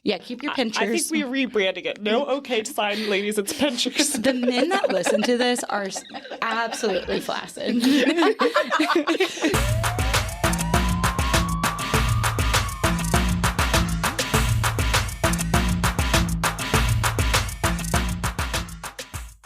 Yeah, keep your pinchers. I think we're rebranding it. No okay sign, ladies, it's pinchers. The men that listen to this are absolutely flaccid.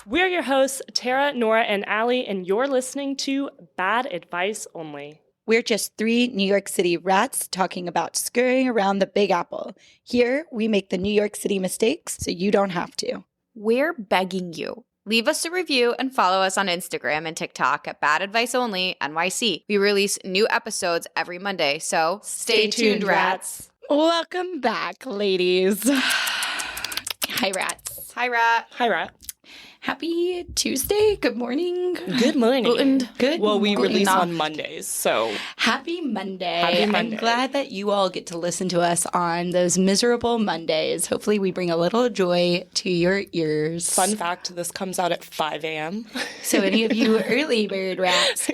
We're your hosts, Tara, Nora, and Allie, and you're listening to Bad Advice Only. We're just three New York City rats talking about scurrying around the Big Apple. Here, we make the New York City mistakes so you don't have to. We're begging you. Leave us a review and follow us on Instagram and TikTok at Bad Advice Only NYC. We release new episodes every Monday, so stay tuned, rats. Welcome back, ladies. Hi, rats. Hi, rat. Hi, Rat. Happy Tuesday. Good morning. Good morning. Good Well, we morning. release on Mondays, so Happy Monday. Happy Monday. I'm glad that you all get to listen to us on those miserable Mondays. Hopefully we bring a little joy to your ears. fun fact, this comes out at 5 a.m. So any of you early rats,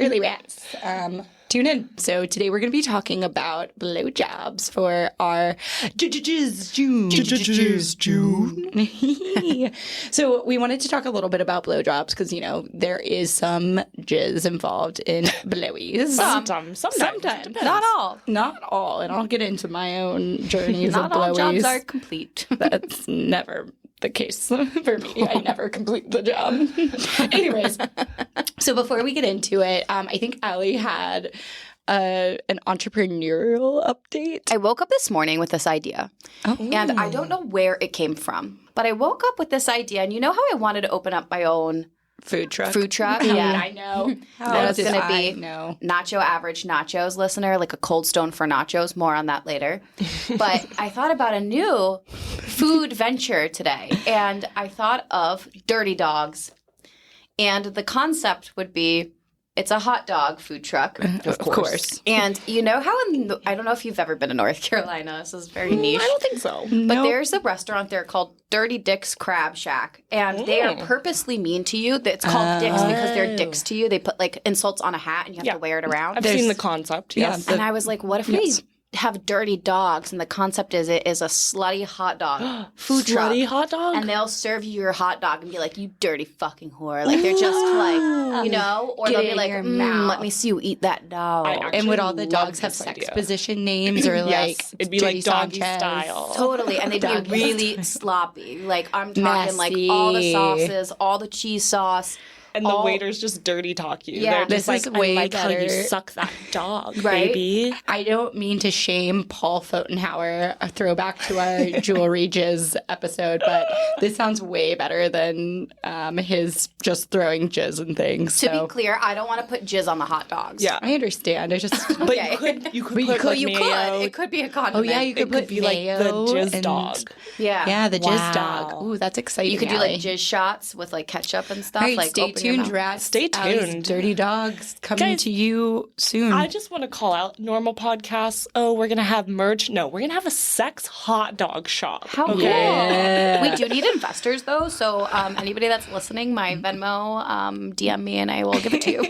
tune in. So today we're going to be talking about blowjobs for our Jizz June. So we wanted to talk a little bit about blowjobs because, you know, there is some jizz involved in blowies. Sometimes. Not all. Not all. And I'll get into my own journeys Not of all blowies. jobs are complete. That's never the case for me. I never complete the job. Anyways, so before we get into it, I think Allie had an entrepreneurial update. I woke up this morning with this idea, and I don't know where it came from, but I woke up with this idea, and you know how I wanted to open up my own Food truck. Yeah. I know. That was going to be no. Nacho Average Nachos listener, like a Cold Stone for nachos. More on that later. But I thought about a new food venture today, and I thought of Dirty Dogs. And the concept would be it's a hot dog food truck. Of course. And you know how I don't know if you've ever been to North Carolina. This is very niche. I don't think so. But there's a restaurant there called Dirty Dick's Crab Shack. And they are purposely mean to you. It's called Dicks because they're dicks to you. They put like insults on a hat and you have to wear it around. I've seen the concept, yes. And I was like, what if we have dirty dogs? And the concept is it is a slutty hot dog food truck. Slutty hot dog? And they'll serve you your hot dog and be like, you dirty fucking whore. Like they're just like, you know, or Get they'll it be in like, your mouth. let me see you eat that dog. And would all the love dogs have this sex idea. position names or like Yes, it'd be Dirty like doggy Sanchez? style. Totally. And they'd Doggy be really sloppy. Like I'm talking like Messy. all the sauces, all the cheese sauce. And the waiters just dirty talk you. Yeah. They're just This is like, way I like how you better. suck that dog, Right? baby. I don't mean to shame Paul Fotenhauer, a throwback to our Jewelry Jizz episode, but this sounds way better than his just throwing jizz and things. To be clear, I don't want to put jizz on the hot dogs. Yeah. I understand. I just But Okay. you could But put like You mayo. could. It could be a condiment. oh yeah, you could It put could be like the mayo jizz and- dog. Yeah. the jizz dog. Wow. Ooh, that's exciting. You could do Allie. like jizz shots with like ketchup and stuff. All right, like stay open your tuned, mouth. rats. Stay Allie's tuned. Dirty Dogs coming Guys, to you soon. I just want to call out normal podcasts. Oh, we're going to have merch. No, we're going to have a sex hot dog shop. How cool. We do need investors though, so anybody that's listening, my Venmo, DM me and I will give it to you.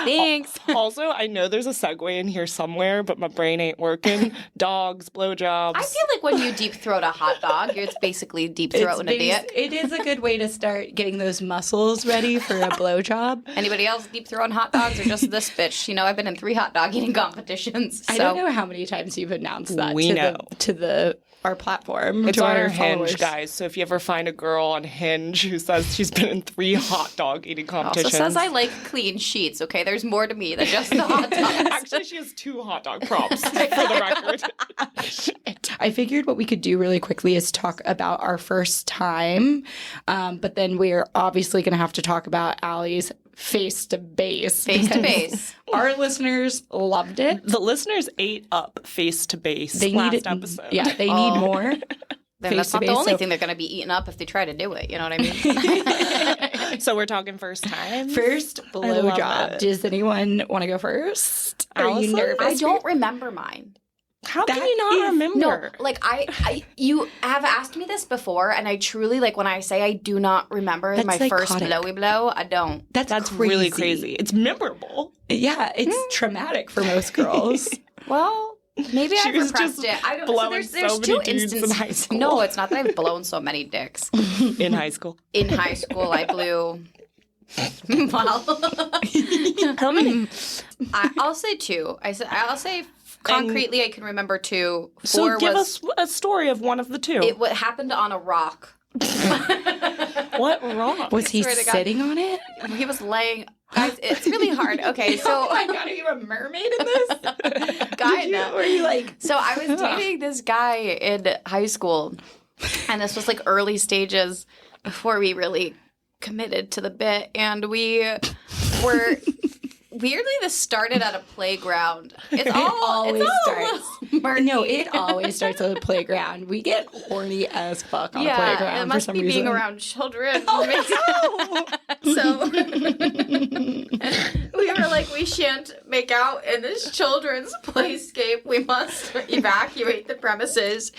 Thanks. Also, I know there's a segue in here somewhere, but my brain ain't working. Dogs, blowjobs. I feel like when you deep throat a hot dog, it's basically deep throating a dick. It is a good way to start getting those muscles ready for a blowjob. Anybody else deep throwing hot dogs or just this bitch? You know, I've been in 3 hot dog eating competitions. So. I don't know how many times you've announced that We know. to our platform. It's to on our our followers. Hinge, guys. So if you ever find a girl on Hinge who says she's been in 3 hot dog eating Also competitions. says I like clean sheets, okay? There's more to me than just the hot dogs. Actually, she has 2 hot dog props, for the record. I figured what we could do really quickly is talk about our first time, but then we're obviously going to have to talk about Allie's face-to-base. Face-to-base. Our listeners loved it. The listeners ate up face-to-base They last need episode. Yeah, they need more. Then that's not the face-to-face, only so- thing they're going to be eating up if they try to do it. You know what I mean? So we're talking first time? First love blowjob. it. Does anyone want to go first? Are you Allison? nervous? I don't remember mine. How can That you not is- remember? No, like you have asked me this before, and I truly, like, when I say I do not remember That's my first psychotic. blowy blow, I don't. That's really crazy. It's memorable. Yeah, it's traumatic for most girls. Well, Maybe I was repressed just it. I don't. blowing So there's so two many dudes in high instances. school. No, it's not that I've blown so many dicks. In high school. In high school, I blew. Well, How many? I'll say 2. I'll say concretely. I can remember 2. 4 So give was us a story of one of the two. what happened on a rock. What wrong? Was he swear to God. sitting on it? He was laying. Guys, it's really hard. Okay, so Oh my God, are you a mermaid in this? Kinda. Were you like... So I was dating this guy in high school, and this was like early stages before we really committed to the bit, and we were weirdly this started at a playground. It always starts. murky. No, it always starts at the playground. We get horny as fuck on a Yeah, playground it must for some be reason. being around children. Oh, So we were like, we shan't make out in this children's playscape. We must evacuate the premises.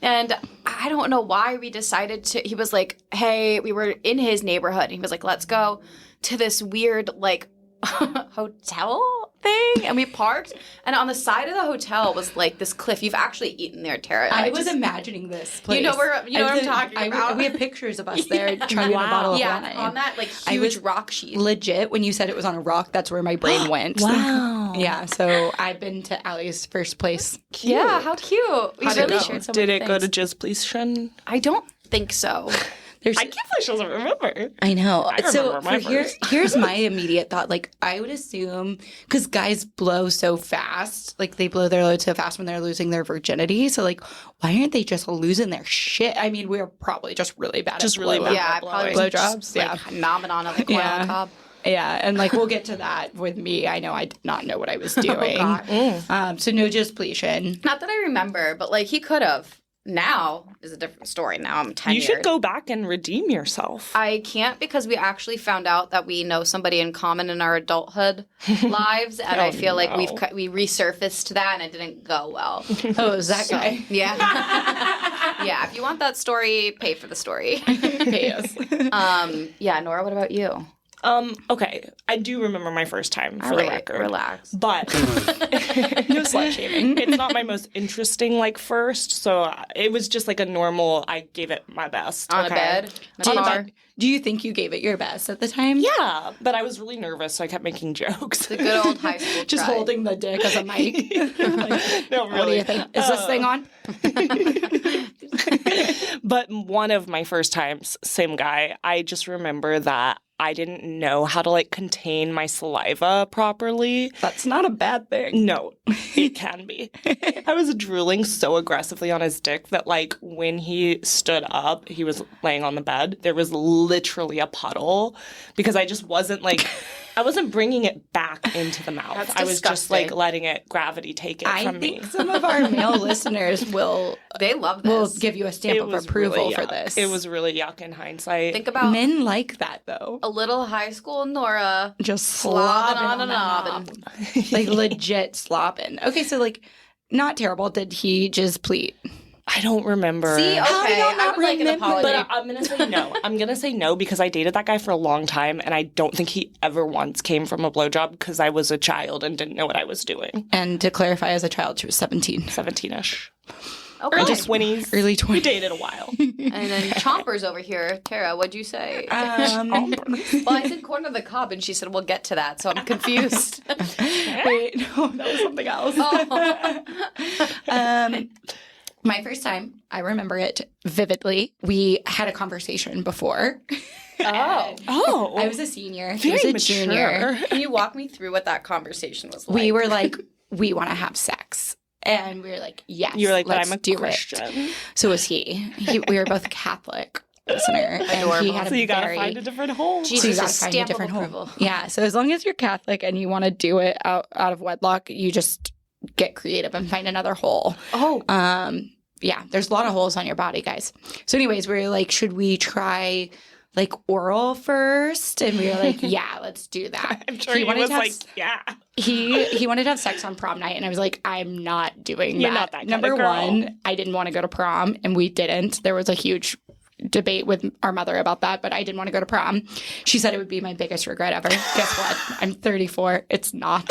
And I don't know why we decided to. He was like, hey, we were in his neighborhood. And he was like, let's go to this weird, like, hotel thing. And we parked. And on the side of the hotel was like this cliff. You've actually eaten there, Tara. I was imagining this place. You know what I'm talking about. We have pictures of us there chugging a bottle of Yeah, wine. on that like I huge was rock sheet. Legit, when you said it was on a rock, that's where my brain went. Wow. Yeah, so I've been to Allie's first place. Yeah, how cute. We How'd it really go? shared so Did many it go to things. Jizz Police Shen? I don't think so. There's, I can't believe she doesn't remember. I know. I So remember my first. here's my immediate thought. Like, I would assume, because guys blow so fast, like they blow their load so fast when they're losing their virginity. So, like, why aren't they just losing their shit? I mean, we're probably just really bad Just at really blowing. bad. Yeah, I probably was Blowjobs, just yeah. like nomming on a corn on the cob. Yeah, and like we'll get to that with me. I know I did not know what I was doing. God. So no displetion. Not that I remember, but like he could have. Now is a different story. Now I'm 10 You years. should go back and redeem yourself. I can't because we actually found out that we know somebody in common in our adulthood lives, and I feel like we resurfaced that, and it didn't go well. Oh, is that guy? Yeah, yeah. If you want that story, pay for the story. Yes. Yeah, Nora. What about you? Okay. I do remember my first time, for All the right, record. relax. But No slut shaming. it's not my most interesting, like, first. So it was just like a normal, I gave it my best. On a bed, in a car. Do you think you gave it your best at the time? Yeah, but I was really nervous, so I kept making jokes. The good old high school. Just try. holding the dick as a mic. No, really. What do you think? Is this thing on? But one of my first times, same guy, I just remember that I didn't know how to, like, contain my saliva properly. That's not a bad thing. No, it can be. I was drooling so aggressively on his dick that, like, when he stood up, he was laying on the bed, there was literally a puddle because I just wasn't, like, I wasn't bringing it back into the mouth. That's I was just, like, disgusting. letting it, gravity take it I from think me. some of our male listeners will They love this. will give you a stamp It of was approval really for yuck. this. It was really yuck in hindsight. Think about Men like that though. a little high school Nora Just slobbing slobbing on a that knob. knob. Like legit slobbing. Okay, so like not terrible. Did he just pleat? I don't remember. See, okay, How do y'all I not would like an remember? apology. But I'm going to say no. I'm going to say no because I dated that guy for a long time and I don't think he ever once came from a blowjob because I was a child and didn't know what I was doing. And to clarify, as a child, she was 17. 17-ish. Okay. Early 20s. Early We 20s. dated a while. And then Chompers over here. Tara, what'd you say? Well, I said corn on the cob, and she said, we'll get to that, so I'm confused. Wait, no, that was something else. My first time, I remember it vividly. We had a conversation before. Oh. I was a senior. He Very was a mature. junior. Can you walk me through what that conversation was like? We were like, we want to have sex. And we were like, yes, You were like, but let's I'm a do Christian. it. So was he. We were both Catholic, listener. And he Adorable. had So a you got to very... find a different hole. So you Jesus, gotta a find a stamp different of hole. approval. Yeah. So as long as you're Catholic and you want to do it out of wedlock, you just get creative and find another hole. Oh. Yeah, there's a lot of holes on your body, guys. So anyways, we were like, should we try like oral first? And we were like, yeah, let's do that. I'm sure he was like, yeah. He wanted to have sex on prom night, and I was like, I'm not doing You're that. not that kind Number of girl. one, I didn't want to go to prom, and we didn't. There was a huge debate with our mother about that, but I didn't want to go to prom. She said it would be my biggest regret ever. Guess what? I'm 34. It's not.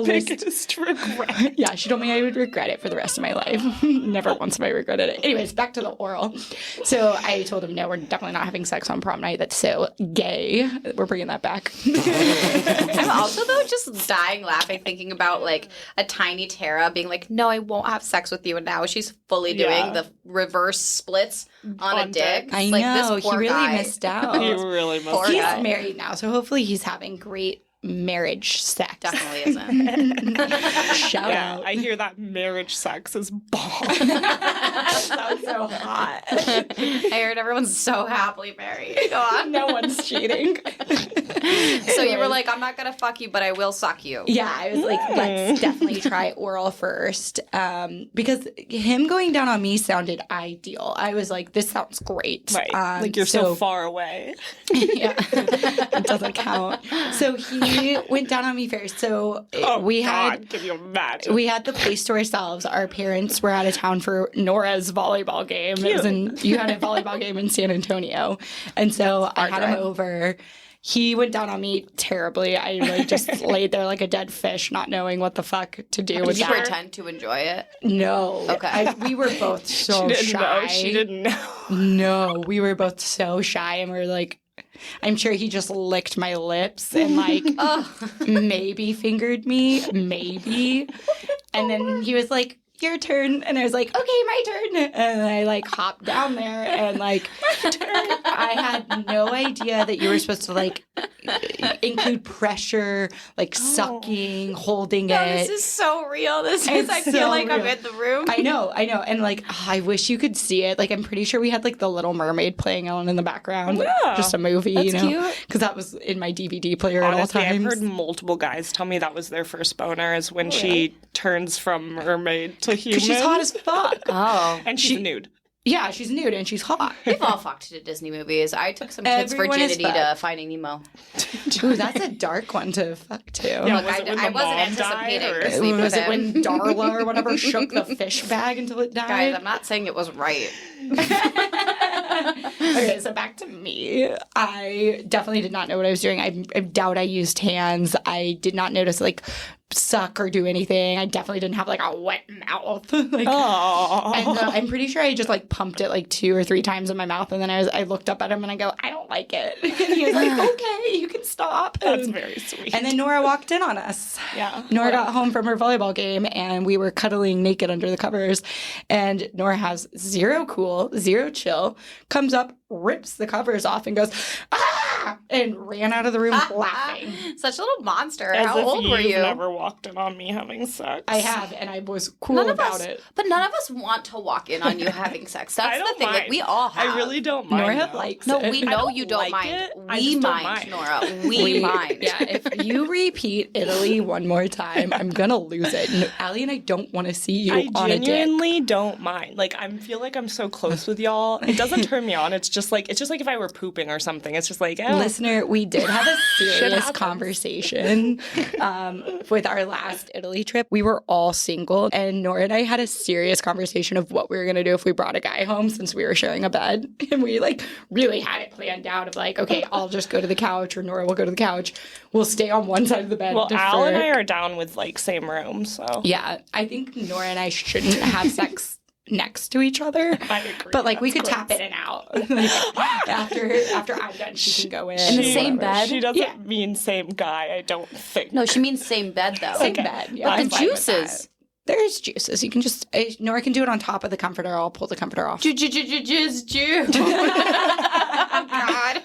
Biggest regret. Yeah, she told me I would regret it for the rest of my life. Never once have I regretted it. Anyways, back to the oral. So I told him, no, we're definitely not having sex on prom night. That's so gay. We're bringing that back. I'm also, though, just dying laughing, thinking about, like, a tiny Tara being like, no, I won't have sex with you. And now she's fully doing the reverse splits on a dick. I like, know. This poor He really guy. missed out. He really must. Poor He's guy. married now, so hopefully he's having great marriage sex. Definitely isn't. Shout Yeah, out. I hear that marriage sex is bomb. Sounds so hot. I heard everyone's so happily married. Go on. No one's cheating. So you were like, I'm not going to fuck you, but I will suck you. Yeah, I was like, let's definitely try oral first. Because him going down on me sounded ideal. I was like, this sounds great. Right. Like you're so far away. Yeah, it doesn't count. So he went down on me first. So Can you imagine? we had the place to ourselves. Our parents were out of town for Nora's volleyball game. It was you had a volleyball game in San Antonio, and so I had him over. He went down on me terribly. I like just laid there like a dead fish, not knowing what the fuck to do with Did you that. pretend to enjoy it? No. Okay. We were both so She didn't shy. know. She didn't know. No, we were both so shy, and we were like, I'm sure he just licked my lips and like maybe fingered me, maybe. And then he was like, your turn. And I was like, okay, my turn. And I like hopped down there and like I had no idea that you were supposed to like include pressure, like sucking, holding No, it. this is so real. This is, I feel so like I'm real. in the room. I know. And like, I wish you could see it. Like, I'm pretty sure we had like The Little Mermaid playing on in the background. Like, Yeah. just a movie, That's you know? cute. Because that was in my DVD player at all Honestly, times. I've heard multiple guys tell me that was their first boner is when she turns from mermaid to human. Because she's hot as fuck. Oh. and she's nude. Yeah, she's nude and she's hot. We've all fucked to Disney movies. I took some kids' Everyone is virginity to fucked. Finding Nemo. Ooh, that's a dark one to fuck to. Yeah, Look, was it when I the wasn't mom died, anticipating or- to sleep Was with it him. when Darla or whatever shook the fish bag until it died? Guys, I'm not saying it was right. Okay, so back to me. I definitely did not know what I was doing. I doubt I used hands. I did not notice like suck or do anything. I definitely didn't have like a wet mouth. Like, Oh. and I'm pretty sure I just like pumped it like 2 or 3 times in my mouth, and then I looked up at him and I go, I don't like it. And he was like, okay, you can stop. That's very sweet. And then Nora walked in on us. Yeah. Nora got home from her volleyball game, and we were cuddling naked under the covers. And Nora has zero cool, zero chill, comes up, rips the covers off, and goes, ah! And ran out of the room laughing. Such a little monster. As How if old were you've you? never walked in on me having sex. I have, and I was cool None of about us, it. but none of us want to walk in on you having sex. That's I the don't thing. mind. Like we all have. I really don't mind. Nora though. likes No, it. we I know don't you don't like mind. it. I We just don't mind, mind. Nora. We mind. Yeah, if you repeat Italy one more time, I'm gonna lose it. No, Allie and I don't want to see you I on a dick. genuinely don't mind. Like I feel like I'm so close with y'all. It doesn't turn me on. It's just like if I were pooping or something. It's just like Listener, we did have a serious happens. conversation with our last Italy trip. We were all single, and Nora and I had a serious conversation of what we were going to do if we brought a guy home since we were sharing a bed. And we like really had it planned out of like, okay, I'll just go to the couch, or Nora will go to the couch. We'll stay on one side of the bed. Well, defer. Al and I are down with like same room, so Yeah, I think Nora and I shouldn't have sex next to each other. I agree. But like we could That's tap gross. in and out. Like, after I'm done, she can go in. In the or same whatever. bed? She doesn't Yeah. mean same guy. I don't think. No, she means same bed though. Same bed. Yeah, But I'm the fine with that. juices. There's juices. You can just Nora can do it on top of the comforter. I'll pull the comforter off. Jizz Jew. God.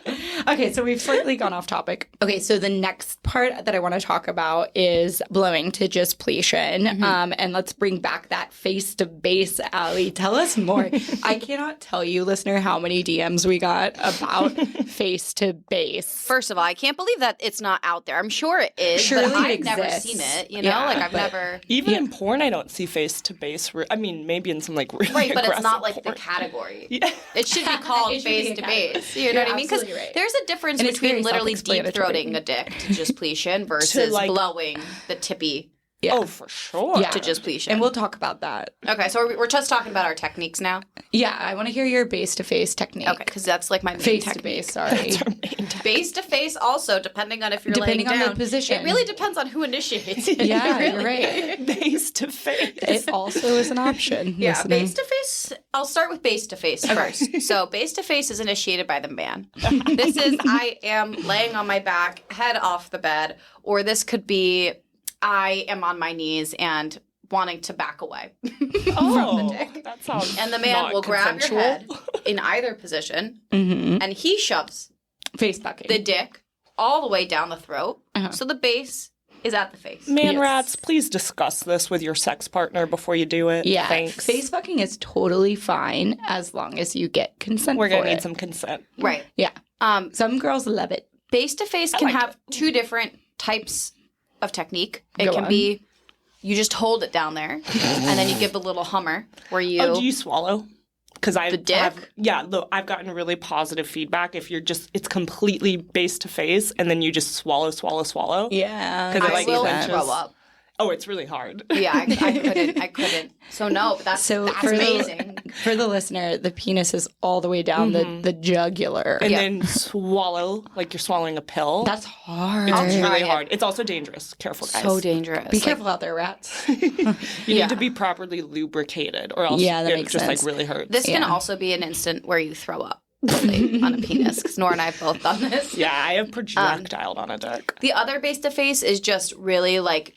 Okay, so we've slightly gone off topic. Okay, so the next part that I want to talk about is blowing to Jizzpletion. And let's bring back that face to base, Allie. Tell us more. I cannot tell you, listener, how many DMs we got about face to base. First of all, I can't believe that it's not out there. I'm sure it is, Surely but it I've never exists. seen it. You know, Yeah, like I've but- never. Even in porn, I don't see face to base. I mean, maybe in some like really Right, but it's not aggressive like the porn. category. Yeah. It should be called It should be face a to category. base. You know You're what I mean? Because absolutely right. there's a difference And it's between very literally deep self-explanatory. throating a dick to Jizzpletion versus like- blowing the tippy Yeah. Oh, for sure. Yeah. to just please you. And we'll talk about that. Okay, so we're just talking about our techniques now. Yeah, I want to hear your base-to-face technique. Okay, because that's like my main Face-to-face, sorry. Face to face, also depending on if you're Depending laying on down. the position. It really depends on who initiates it. Yeah, Really. you're right. Face to face. It also is an option. Yeah, listening. face to face. I'll start with face to face first. So, face to face is initiated by the man. This is I am laying on my back, head off the bed, or this could be I am on my knees and wanting to back away from the dick. That sounds And the man not will grab your consensual. head in either position, Mm-hmm. and he shoves Face fucking. the dick all the way down the throat. Uh-huh. So the base is at the face. Man Yes. rats, please discuss this with your sex partner before you do it. Yeah, Thanks. face fucking is totally fine as long as you get consent We're for going to it. need some consent. Right. Yeah, some girls love it. Face to face can like have two different types of technique. It Go can on. be you just hold it down there, and then you give the little hummer where you. Oh, do you swallow? Because I The dick? I've gotten really positive feedback. If you're just, it's completely face to face, and then you just swallow. Yeah, 'Cause it, I like, will clenches. throw up. Oh, it's really hard. Yeah, I couldn't. So no, but that's amazing. For the listener, the penis is all the way down the jugular. And Yeah. then swallow like you're swallowing a pill. That's hard. it's try really it. hard. It's also dangerous. Careful, guys. So dangerous. Be careful out there, rats. You Yeah. need to be properly lubricated, or else Yeah, that it makes just sense. like really hurts. This can Yeah. also be an instant where you throw up really, on a penis, because Nora and I have both done this. Yeah, I have projectiled on a dick. The other face to face is just really like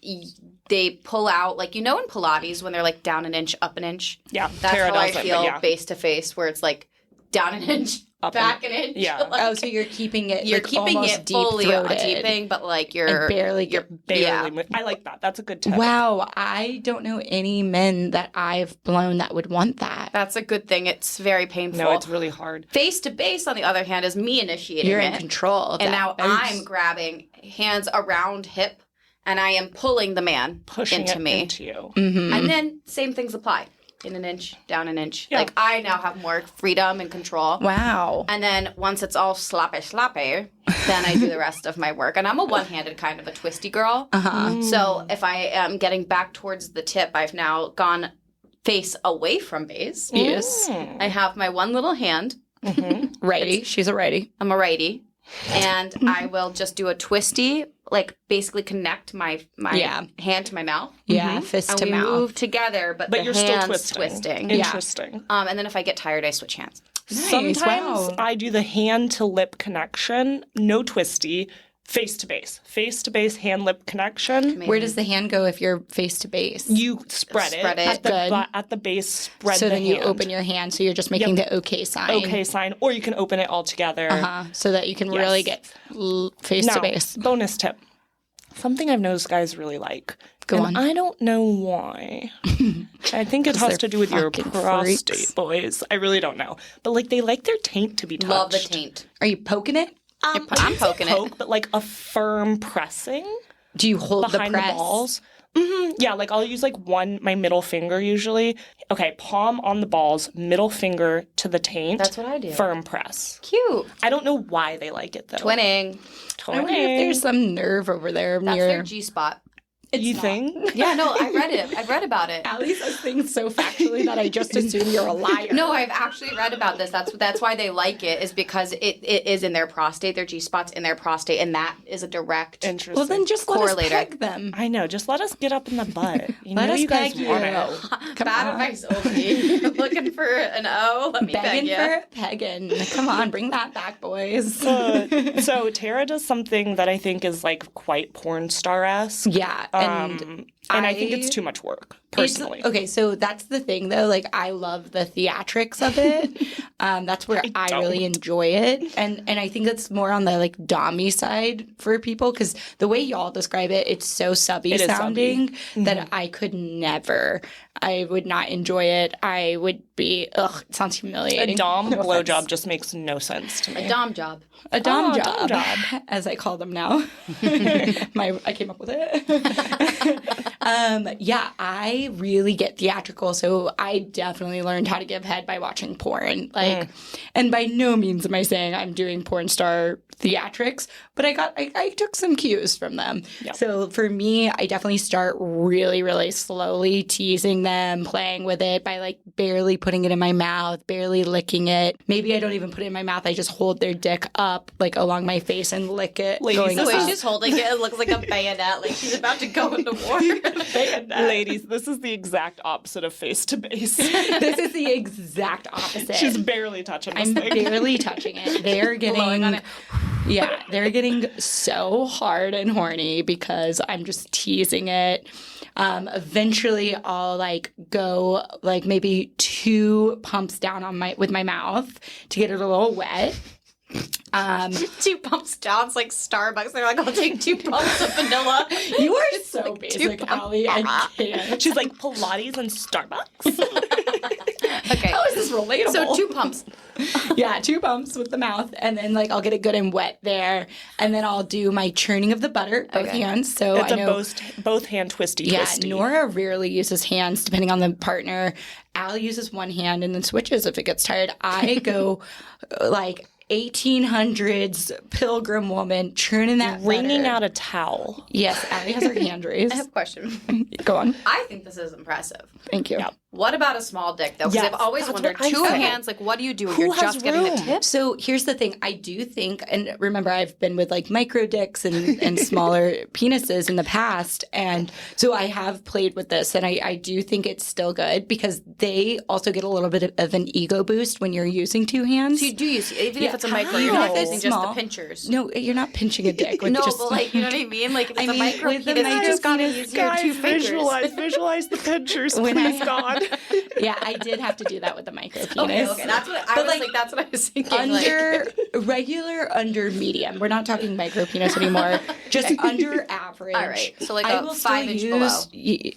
they pull out, like, you know, in Pilates when they're like down an inch, up an inch. Yeah, That's Tara how I does it, but feel yeah. face to face, where it's like down an inch, Up back an- an inch. yeah. Like, Oh, so you're keeping it. you're like, keeping almost it fully deep-throated deeping, but like you're and barely get. Barely Yeah. move. I like that. That's a good tip. Wow, I don't know any men that I've blown that would want that. That's a good thing. It's very painful. No, it's really hard. Face to base, on the other hand, is me initiating You're it. in control of And that. now I'm grabbing hands around hip, and I am pulling the man Pushing into it me. into you. Mm-hmm. And then same things apply. In an inch, down an inch. Yeah. Like I now have more freedom and control. Wow. And then once it's all sloppy, then I do the rest of my work. And I'm a one-handed kind of a twisty girl. Uh-huh. So if I am getting back towards the tip, I've now gone face away from base. Yes. I have my one little hand. Righty. She's a righty. I'm a righty. And I will just do a twisty, like basically connect my Yeah. hand to my mouth. Yeah, fist And to we mouth. move together, but the You're still hand's twisting. twisting. Interesting. And then if I get tired, I switch hands. Sometimes wow. I do the hand to lip connection, no twisty, face to base, hand lip connection. Where does the hand go if you're face to base? You spread it, Spread it. at the Good. at the base. Spread So the then you hand. open your hand, so you're just making the okay sign. okay sign, or you can open it all together. So that you can really get face to Now, base. bonus tip. Something I've noticed guys really like. Go and on. I don't know why. I think it has they're to do with your fucking prostate, freaks. boys. I really don't know. But like they like their taint to be touched. Love the taint. Are you poking it? I'm I poking poke, it. but like a firm pressing Do you hold behind the the press? balls. Yeah, like I'll use like my middle finger usually. Okay, palm on the balls, middle finger to the taint. That's what I do. Firm press. Cute. I don't know why they like it though. Twinning. I wonder if there's some nerve over there That's near. their G spot. You think? Yeah, no, I read it. I've read about it. Allie says things so factually that I just assume you're a liar. No, I've actually read about this. That's why they like it, is because it is in their prostate. Their G spot's in their prostate, and that is a direct. Interesting. Well, then just let us Correlator. peg them. I know. Just let us get up in the butt. You Let know us you guys peg want you. it. Come Bad on. advice only. Looking for an O? Let me Begging beg you. for pegging. Come on, bring that back, boys. So Tara does something that I think is like quite porn star-esque. Yeah, And I think it's too much work, personally. Okay, so that's the thing, though. Like, I love the theatrics of it. That's where I really enjoy it, and I think it's more on the like dommy side for people, because the way y'all describe it, it's so subby It is sounding that I could never. I would not enjoy it. I would be. Ugh, it sounds humiliating. A dom No blowjob offense. just makes no sense to me. A dom job. A dom Oh, job, dom job. as I call them now. I came up with it. Yeah, I really get theatrical. So I definitely learned how to give head by watching porn. And by no means am I saying I'm doing porn star theatrics, but I took some cues from them. Yep. So for me, I definitely start really, really slowly teasing them, playing with it by like barely putting it in my mouth, barely licking it. Maybe I don't even put it in my mouth. I just hold their dick up like along my face and lick it. Ladies, The way she's holding it looks like a bayonet, like she's about to go into war. Ladies, this is the exact opposite of face to base. This is the exact opposite. She's barely touching this I'm thing. barely touching it. They're Blowing on getting, it. yeah, they're getting so hard and horny because I'm just teasing it. Eventually, I'll like go like maybe 2 pumps down on with my mouth to get it a little wet. 2 pumps down. It's like Starbucks. They're like, I'll take 2 pumps of vanilla. You are so like basic, 2 Allie. I pumps. can't. She's like Pilates and Starbucks. Okay. How is this relatable? So 2 pumps. Yeah, 2 pumps with the mouth, and then like I'll get it good and wet there, and then I'll do my churning of the butter, both Okay. hands. So It's I a know, both hand twisty. yeah, Nora rarely uses hands depending on the partner. Allie uses one hand and then switches if it gets tired. I go like 1800s pilgrim woman churning that wringing butter. out a towel. Yes, Allie has her hand raised. I have a question. Go on. I think this is impressive. Thank you. Yeah. What about a small dick, though? Because Yes, I've always that's wondered, what I 2 said. hands, like, what do you do? Who You're has just getting the room? tip? So here's the thing. I do think, and remember, I've been with like micro dicks and smaller penises in the past. And so I have played with this, and I do think it's still good because they also get a little bit of an ego boost when you're using 2 hands. So you do use, even Yeah. if it's a micro, How? you're not Even if using it's just the small. pinchers. No, you're not pinching a dick. With No, just, but like, you know what I mean? Like, if it's I a mean, micro with the penis, you micro just gotta penis, use your 2 fingers. Visualize the pinchers, When please I- God. yeah, I did have to do that with the micro penis. Okay, that's what I But, was like, that's what I was thinking. Under regular, under medium. We're not talking micro penis anymore. Just under average. All right, so like I a will still 5 inch below.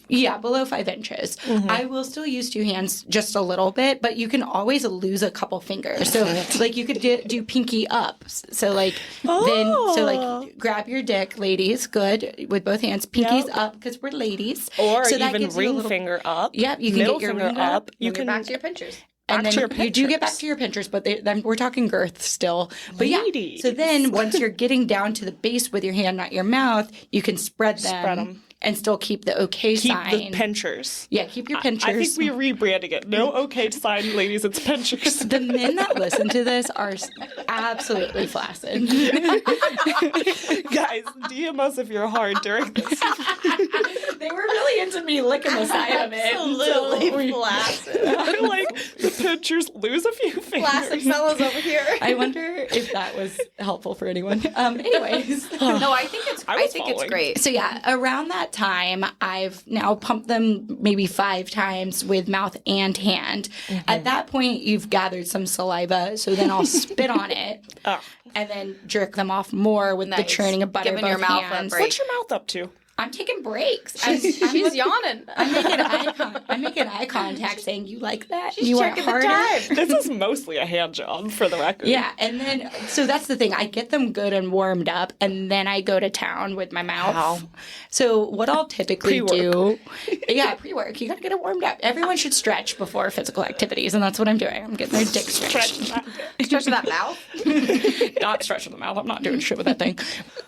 Yeah, below 5 inches. I will still use 2 hands just a little bit, but you can always lose a couple fingers. So like you could do pinky up. So like like grab your dick, ladies, good with both hands. Pinkies up because we're ladies. Or So that even gives you a ring little- finger up. Yep, you can middle get your finger ring up. You You can can back to your pinchers. And back to then your you do get back pinchers. to your pinchers, but then we're talking girth still. But Ladies. yeah, so then once you're getting down to the base with your hand, not your mouth, you can spread them, Spread 'em. and still keep the okay keep sign. the pinchers. Yeah, keep your pinchers. I think we're rebranding it. No okay sign, ladies. It's pinchers. The men that listen to this are absolutely flaccid. Guys, DM us if you're hard during this. They were really into me licking the side of it. Absolutely flaccid. I'm like, the pinchers lose a few fingers. Flaccid fellows over here. I wonder if that was helpful for anyone. Anyways. No, I think it's I was it's following. great. So yeah, around that time, I've now pumped them maybe 5 times with mouth and hand. At that point, you've gathered some saliva, so then I'll spit on it Oh. and then jerk them off more with the Nice. churning of butter. Giving both your mouth a hands. break. What's your mouth up to? I'm taking breaks. She's yawning. I'm making eye contact, saying, "You like that? She's you want checking the harder?" time. This is mostly a hand job, for the record. Yeah, and then so that's the thing. I get them good and warmed up, and then I go to town with my mouth. Wow. So what I'll typically Pre-work. do, pre-work. You got to get it warmed up. Everyone should stretch before physical activities, and that's what I'm doing. I'm getting their dick stretched. Stretch that mouth. Not stretching the mouth. I'm not doing shit with that thing.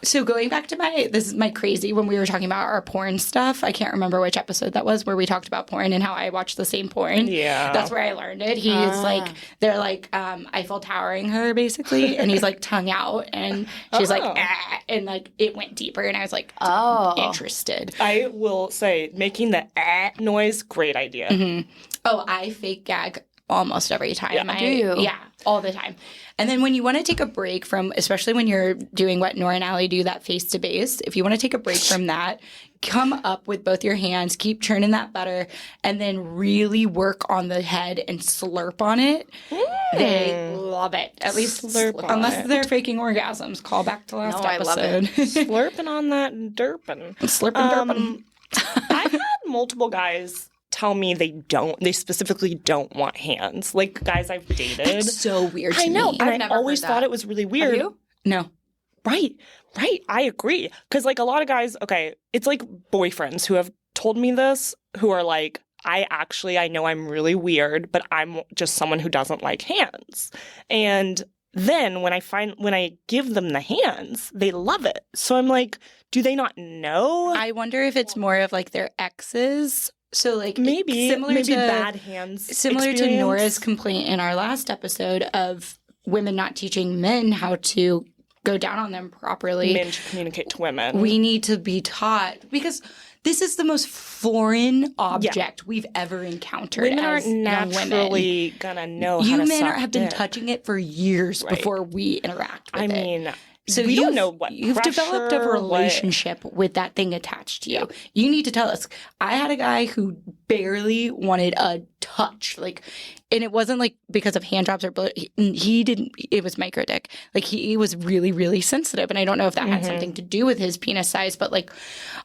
So going back to this is my crazy when we were talking about our porn stuff. I can't remember which episode that was where we talked about porn and how I watched the same porn. Yeah. That's where I learned it. He's like, they're like Eiffel Towering her basically, and he's like tongue out, and she's like, ah, and like it went deeper, and I was like, interested. I will say, making the noise, great idea. Oh, I fake gag almost every time. Yeah. Do you? Yeah, all the time. And then when you want to take a break from, especially when you're doing what Nora and Allie do, that face to base, if you want to take a break from that, come up with both your hands, keep churning that butter, and then really work on the head and slurp on it. They love it. At least Slurp on unless it. they're faking orgasms. Call back to last No, I love episode. Slurping on that derping. Slurping, derping. I've had multiple guys tell me they specifically don't want hands. Like guys I've dated. It's so weird to I know, me. and I've I never always heard thought that. it was really weird. you? No. Right. I agree. Because like a lot of guys, okay, it's like boyfriends who have told me this who are like, I know I'm really weird, but I'm just someone who doesn't like hands. And then when I give them the hands, they love it. So I'm like, do they not know? I wonder if it's more of like their exes. So like maybe similar to bad hands. Similar experience. to Nora's complaint in our last episode of women not teaching men how to go down on them properly. Men should communicate to women. We need to be taught because this is the most foreign object we've ever encountered. Women as aren't young naturally gonna know how you to men suck have been dick. touching it for years before we interact with it. I mean, So we don't know what you've developed a pressure, relationship with that thing attached to you. You need to tell us. I had a guy who barely wanted a touch, like, and it wasn't like because of hand jobs or he didn't. It was micro dick. Like he was really, really sensitive, and I don't know if that had something to do with his penis size. But like,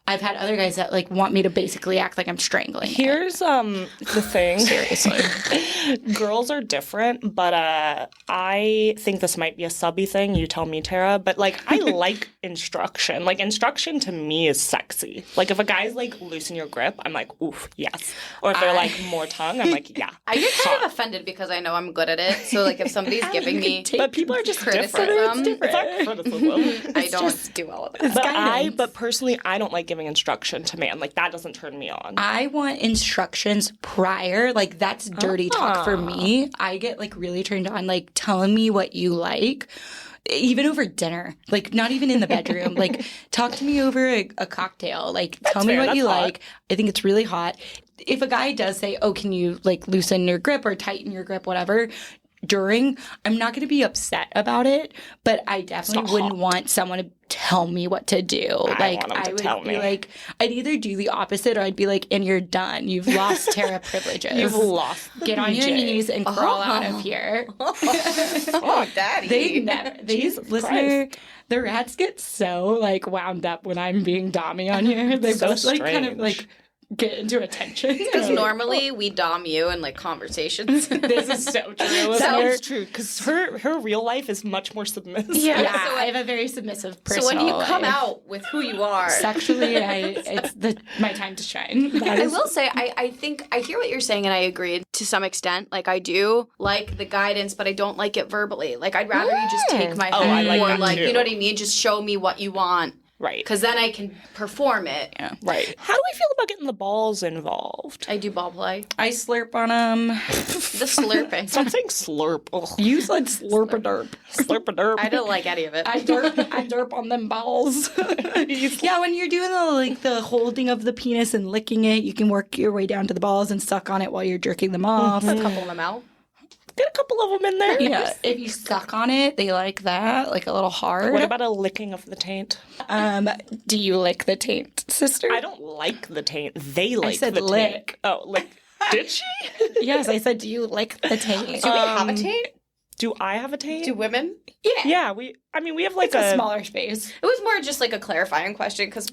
I've had other guys that like want me to basically act like I'm strangling. Here's the thing. Seriously. Girls are different, but I think this might be a subby thing. You tell me, Tara. But like, I like instruction. Like instruction to me is sexy. Like if a guy's like loosen your grip, I'm like, oof, yes. Or if they're like more tongue, I'm like, yeah. I get kind of offended because I know I'm good at it. So like if somebody's giving me But people are just criticism, different. It's not criticism. I don't do all of that. But personally, I don't like giving instruction to man. Like that doesn't turn me on. I want instructions prior. Like that's dirty talk for me. I get like really turned on, like telling me what you like. Even over dinner, like not even in the bedroom. Like talk to me over a cocktail. Like tell me what you like. I think it's really hot. If a guy does say, "Oh, can you like loosen your grip or tighten your grip, whatever," during, I'm not going to be upset about it, but I definitely wouldn't want someone to tell me what to do. I would be like, I'd either do the opposite or I'd be like, and you're done. You've lost Tara privileges. You've lost. Get on your knees and crawl out of here. Oh, daddy. Listener, the rats get so like wound up when I'm being dommy on here. They So both like kind of strange. like get into a tension. Because normally we dom you in like conversations. This is so true. Sounds true because her real life is much more submissive. Yeah, So I have a very submissive person. So when you come out with who you are, sexually, it's my time to shine. I will say, I think I hear what you're saying, and I agree to some extent. Like I do like the guidance, but I don't like it verbally. Like I'd rather you just take my hand, I like or that like too. you know what I mean. Just show me what you want. Right. Because then I can perform it. Yeah. Right. How do I feel about getting the balls involved? I do ball play. I slurp on them. The slurping. Stop saying slurp. Ugh. You said slurp a derp. Slurp a derp. I don't like any of it. I derp on them balls. Yeah, when you're doing the holding of the penis and licking it, you can work your way down to the balls and suck on it while you're jerking them off. a couple of them out. Get a couple of them in there. Yeah, if you suck on it, they like that, like a little hard. What about a licking of the taint? Do you lick the taint, sister? I don't like the taint. They like said the lick. taint. Oh, lick. Did she? Yes, I said, do you lick the taint? Do we have a taint? Do I have a taint? Do women? Yeah, we have like It's a smaller space. It was more just like a clarifying question because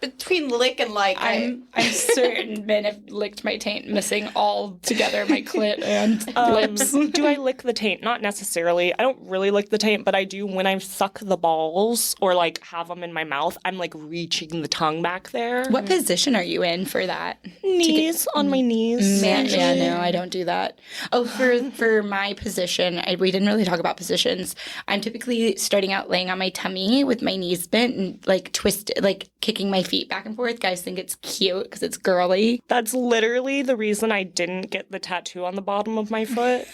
between lick and like, I'm certain men have licked my taint, missing all together my clit and lips. Do I lick the taint? Not necessarily. I don't really lick the taint, but I do when I suck the balls or like have them in my mouth. I'm like reaching the tongue back there. What position are you in for that? Knees on my knees. Yeah, no, I don't do that. Oh, for my position, we didn't really talk about positions. I'm typically starting out laying on my tummy with my knees bent and like twisted, like kicking my feet back and forth. Guys think it's cute because it's girly. That's literally the reason I didn't get the tattoo on the bottom of my foot.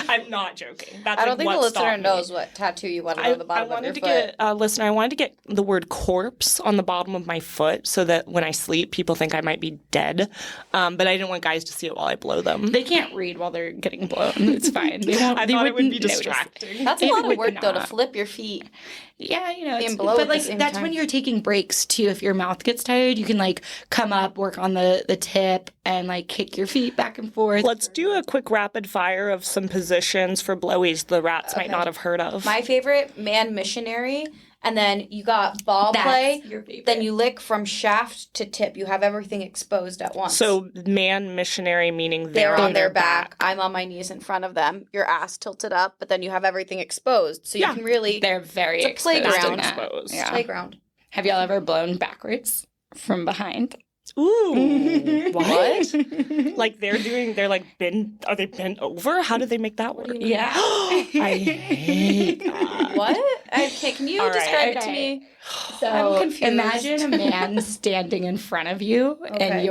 I'm not joking. That's I don't think the listener stopped me. knows what tattoo you wanted on the bottom of your foot. I wanted to get the word corpse on the bottom of my foot so that when I sleep, people think I might be dead. But I didn't want guys to see it while I blow them. They can't read while they're getting blown. It's fine. They won't, I they thought it would be wouldn't notice. distracting. That's a They lot of would work though to not. flip your feet. Yeah, you know, And blow but at the like same that's time. when you're taking breaks too. If your mouth gets tired, you can like come up, work on the tip, and like kick your feet back and forth. Let's do a quick rapid fire of some positions for blowies the rats might not have heard of. My favorite, man missionary. And then you got ball That's play. your favorite. Then you lick from shaft to tip. You have everything exposed at once. So man missionary meaning they're on their back. I'm on my knees in front of them. Your ass tilted up, but then you have everything exposed. So you can really They're very It's a exposed playground. in that. Exposed. Yeah. playground. Have y'all ever blown backwards from behind? Ooh, what? Like they're like are they bent over? How did they make that work? Yeah. I hate that. What? Okay, can you All right. describe it to me? So I'm confused. imagine a man standing in front of you and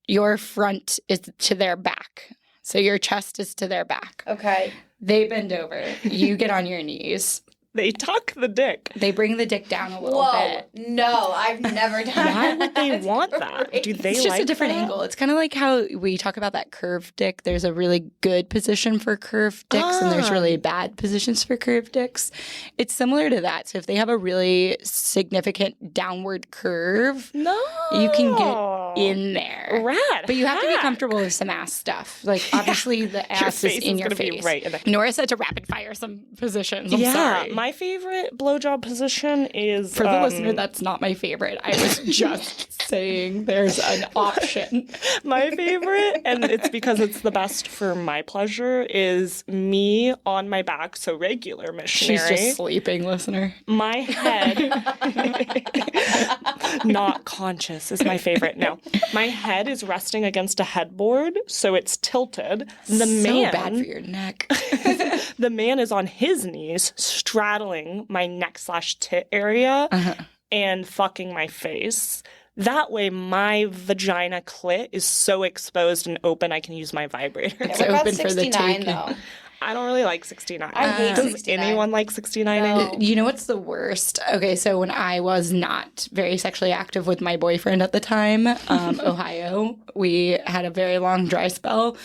your front is to their back. So your chest is to their back. Okay. They bend over. You get on your knees. They tuck the dick. They bring the dick down a little bit. No, I've never done Why that. would they want that? Great. Do they It's just like a different that? angle. It's kind of like how we talk about that curved dick. There's a really good position for curved dicks, and there's really bad positions for curved dicks. It's similar to that. So if they have a really significant downward curve, No. you can get in there. Rad. But you have to be heck. comfortable with some ass stuff. Like, obviously, the ass is face in is your gonna be face. right in there. Nora said to rapid fire some positions. I'm Yeah, sorry. my favorite blowjob position is For the listener, that's not my favorite. I was just saying there's an option. my favorite, and it's because it's the best for my pleasure, is me on my back, so regular missionary. She's just sleeping, listener. My head, not conscious, is my favorite. No, my head is resting against a headboard, so it's tilted. The So bad for your neck. the man is on his knees, straddling my neck/tit area and fucking my face. That way, my vagina clit is so exposed and open, I can use my vibrator. It's What about open for the 69 taking. though? I don't really like 69. I hate Does 69. anyone like 69? No. You know what's the worst? Okay, so when I was not very sexually active with my boyfriend at the time, Ohio, we had a very long dry spell,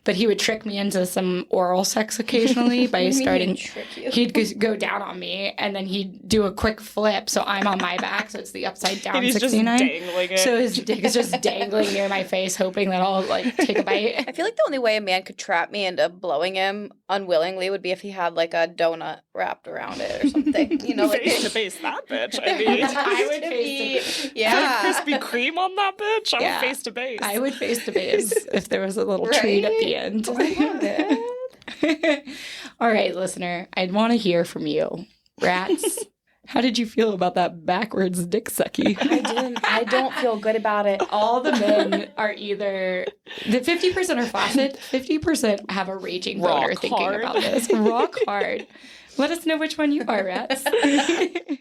but he would trick me into some oral sex occasionally by starting. He'd go down on me, and then he'd do a quick flip, so I'm on my back, so it's the upside down And he's just 69. dangling it. So his dick is just dangling near my face, hoping that I'll like take a bite. I feel like the only way a man could trap me into blowing him unwillingly would be if he had like a donut wrapped around it or something. You know, like Face to face that bitch. I mean, I would face to yeah. Krispy Kreme on that bitch. I'm Yeah. face to face. I would face to face if there was a little treat at the end. All right, listener, I'd want to hear from you. Rats, how did you feel about that backwards dick sucky? I don't feel good about it. All the men are either the 50% are flaccid, 50% have a raging boner Rock thinking hard. about this. Rock hard. Let us know which one you are, Rats.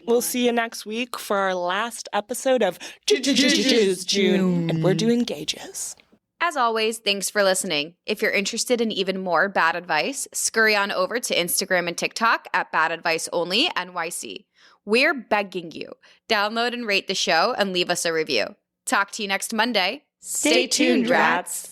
We'll see you next week for our last episode of Jizz June. And we're doing gauges. As always, thanks for listening. If you're interested in even more bad advice, scurry on over to Instagram and TikTok at Bad Advice Only NYC. We're begging you. Download and rate the show and leave us a review. Talk to you next Monday. Stay tuned, rats.